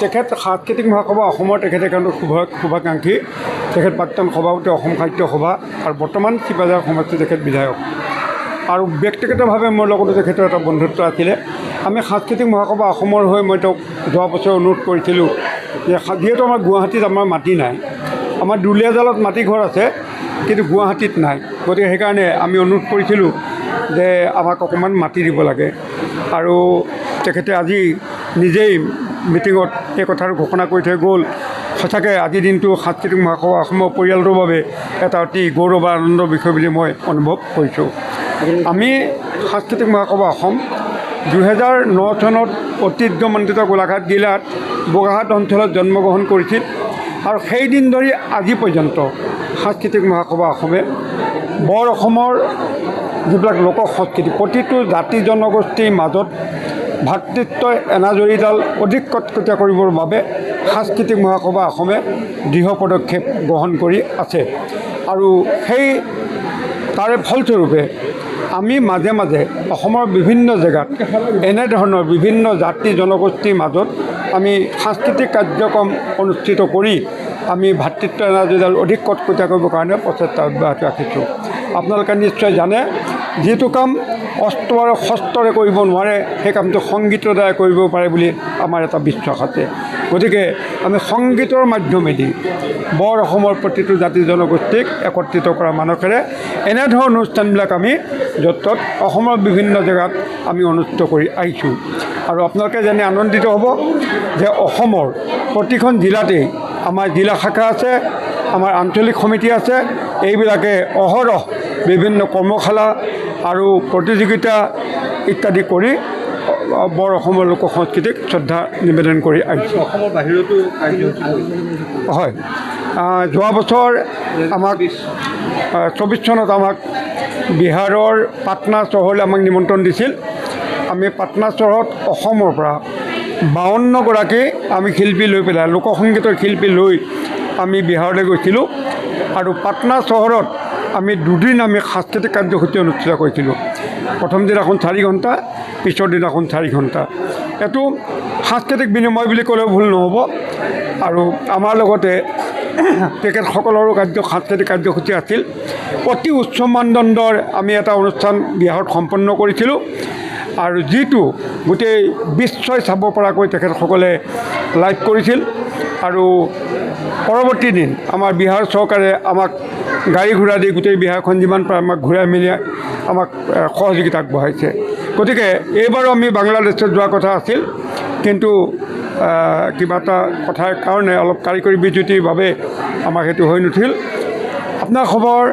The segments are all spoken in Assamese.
তেখেত সাংস্কৃতিক মহাসভা অসমৰ তেখেতে একান্ত শুভাকাংক্ষী তেখেত প্ৰাক্তন সভাপতি অসম সাহিত্য সভা আৰু বৰ্তমান শিৱাজাৰ সমষ্টিৰ তেখেত বিধায়ক আৰু ব্যক্তিগতভাৱে মোৰ লগতো তেখেতৰ এটা বন্ধুত্ব আছিলে। আমি সাংস্কৃতিক মহাসভা অসমৰ হৈ মই তেওঁক যোৱা বছৰ অনুৰোধ কৰিছিলোঁ যে যিহেতু আমাৰ গুৱাহাটীত আমাৰ মাটি নাই, আমাৰ দুলীয়াজালত মাটি ঘৰ আছে কিন্তু গুৱাহাটীত নাই, গতিকে সেইকাৰণে আমি অনুৰোধ কৰিছিলোঁ যে আমাক অকণমান মাটি দিব লাগে আৰু তেখেতে আজি নিজেই মিটিঙত এই কথাটো ঘোষণা কৰি থৈ গ'ল। সঁচাকৈ আজিৰ দিনটো সাংস্কৃতিক মহাসভা অসমৰ পৰিয়ালটোৰ বাবে এটা অতি গৌৰৱ আৰু আনন্দৰ বিষয় বুলি মই অনুভৱ কৰিছোঁ। আমি সাংস্কৃতিক মহাসভা অসম 2009 চনত ঐতিহ্যমণ্ডিত গোলাঘাট জিলাত বগাহাট অঞ্চলত জন্মগ্ৰহণ কৰিছিল আৰু সেইদিন ধৰি আজি পৰ্যন্ত সাংস্কৃতিক মহাসভা অসমে বৰ অসমৰ যিবিলাক লোক সংস্কৃতি প্ৰতিটো জাতি জনগোষ্ঠীৰ মাজত ভাতৃত্বই এনাজৰীডাল অধিক কটকটীয়া কৰিবৰ বাবে সাংস্কৃতিক মহাসভা অসমে দৃঢ় পদক্ষেপ গ্ৰহণ কৰি আছে আৰু সেই তাৰে ফলস্বৰূপে আমি মাজে মাজে অসমৰ বিভিন্ন জেগাত এনেধৰণৰ বিভিন্ন জাতি জনগোষ্ঠীৰ মাজত আমি সাংস্কৃতিক কাৰ্যক্ৰম অনুষ্ঠিত কৰি আমি ভাতৃত্ব এনাজৰীডাল অধিক কটকটীয়া কৰিবৰ কাৰণে প্ৰচেষ্টা অব্যাহত ৰাখিছোঁ। আপোনালোকে নিশ্চয় জানে যিটো কাম অস্ত্ৰ আৰু শস্ত্ৰৰে কৰিব নোৱাৰে সেই কামটো সংগীতৰ দ্বাৰা কৰিব পাৰে বুলি আমাৰ এটা বিশ্বাস আছে। গতিকে আমি সংগীতৰ মাধ্যমেদি বৰ অসমৰ প্ৰতিটো জাতি জনগোষ্ঠীক একত্ৰিত কৰা মানসেৰে এনেধৰণৰ অনুষ্ঠানবিলাক আমি য'ত ত'ত অসমৰ বিভিন্ন জেগাত আমি অনুষ্ঠিত কৰি আহিছোঁ আৰু আপোনালোকে জানি আনন্দিত হ'ব যে অসমৰ প্ৰতিখন জিলাতেই আমাৰ জিলা শাখা আছে, আমাৰ আঞ্চলিক সমিতি আছে, এইবিলাকে অহৰহ বিভিন্ন কৰ্মশালা আৰু প্ৰতিযোগিতা ইত্যাদি কৰি বৰ অসমৰ লোক সংস্কৃতিক শ্ৰদ্ধা নিবেদন কৰি আহিছে। অসমৰ বাহিৰতো হয়, যোৱা বছৰ আমাক 24 চনত আমাক বিহাৰৰ পাটনা চহৰলৈ আমাক নিমন্ত্ৰণ দিছিল। আমি পাটনা চহৰত অসমৰ পৰা 52গৰাকী আমি শিল্পী লৈ পেলাই লোকসংগীতৰ শিল্পী লৈ আমি বিহাৰলৈ গৈছিলোঁ আৰু পাটনা চহৰত আমি দুদিন আমি সাংস্কৃতিক কাৰ্যসূচী অনুষ্ঠিত কৰিছিলোঁ। প্ৰথম দিনাখন 4 ঘণ্টা, পিছৰ দিনাখন 4 ঘণ্টা। এইটো সাংস্কৃতিক বিনিময় বুলি ক'লেও ভুল নহ'ব আৰু আমাৰ লগতে তেখেতসকলৰো সাংস্কৃতিক কাৰ্যসূচী আছিল। অতি উচ্চ মানদণ্ডৰ আমি এটা অনুষ্ঠান বিহাৰত সম্পন্ন কৰিছিলোঁ আৰু যিটো গোটেই বিশ্বই চাব পৰাকৈ তেখেতসকলে লাইভ কৰিছিল আৰু পৰৱৰ্তী দিন আমাৰ বিহাৰ চৰকাৰে আমাক গাড়ী ঘোঁৰা দি গোটেই বিহাৰখন যিমান পাৰে আমাক ঘূৰাই মেলি আমাক সহযোগিতা আগবঢ়াইছে। গতিকে এইবাৰো আমি বাংলাদেশত যোৱা কথা আছিল কিন্তু কিবা এটা কথাৰ কাৰণে অলপ কাৰিকৰী বিজুতিৰ বাবে আমাক সেইটো হৈ নুঠিল। আপোনাৰ খবৰ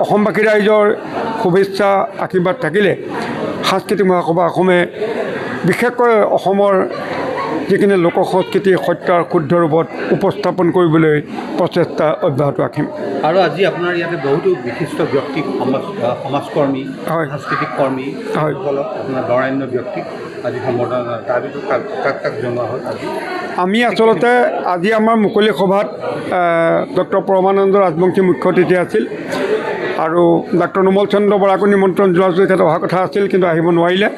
অসমবাসী ৰাইজৰ শুভেচ্ছা আশীৰ্বাদ থাকিলে সাংস্কৃতিক মহাসভা অসমে বিশেষকৈ অসমৰ যিখিনি লোক সংস্কৃতি সত্য আৰু শুদ্ধ ৰূপত উপস্থাপন কৰিবলৈ প্ৰচেষ্টা অব্যাহত ৰাখিম। আৰু আজি আপোনাৰ ইয়াতে বহুতো বিশিষ্ট ব্যক্তি সমাজকৰ্মী হয়, সাংস্কৃতিক কৰ্মী হয়, আপোনাৰ গৰান্য ব্যক্তিক আজি সম্বৰ্ধনা তাৰ ভিতৰত কাক জনোৱা হ'ল আজি? আমি আচলতে আজি আমাৰ মুকলি সভাত ডক্টৰ পৰমানন্দ ৰাজবংশী মুখ্য অতিথি আছিল আৰু ডক্টৰ নোমল চন্দ্ৰ বৰাকো নিমন্ত্ৰণ যোৱা তেখেত অহা কথা আছিল কিন্তু আহিব নোৱাৰিলে।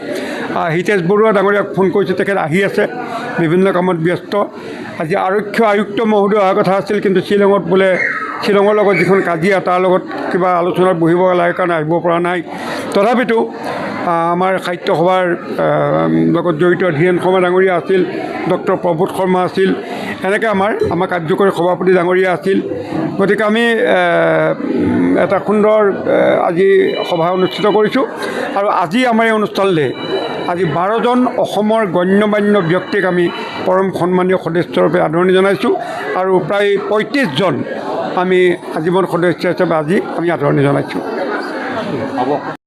হিতেশ বৰুৱা ডাঙৰীয়াক ফোন কৰিছোঁ, তেখেত আহি আছে, বিভিন্ন কামত ব্যস্ত। আজি আৰক্ষী আয়ুক্ত মহোদয় অহা কথা আছিল কিন্তু শ্বিলঙত বোলে শ্বিলঙৰ লগত যিখন কাজিয়া তাৰ লগত কিবা আলোচনাত বহিব লাগে কাৰণে আহিব পৰা নাই। তথাপিতো আমাৰ সাহিত্য সভাৰ লগত জড়িত ধীৰেন শৰ্মা ডাঙৰীয়া আছিল, ডক্টৰ প্ৰবোধ শৰ্মা আছিল, এনেকৈ আমাৰ কাৰ্যকৰী সভাপতি ডাঙৰীয়া আছিল। গতিকে আমি এটা সুন্দৰ আজি সভা অনুষ্ঠিত কৰিছোঁ আৰু আজি আমাৰ এই অনুষ্ঠানলৈ আজি 12জন অসমৰ গণ্যমান্য ব্যক্তিক আমি পৰম সন্মানীয় সদস্যৰূপে আদৰণি জনাইছোঁ আৰু প্ৰায় 35জন আমি আজীৱন সদস্য হিচাপে আজি আমি আদৰণি জনাইছোঁ। হ'ব।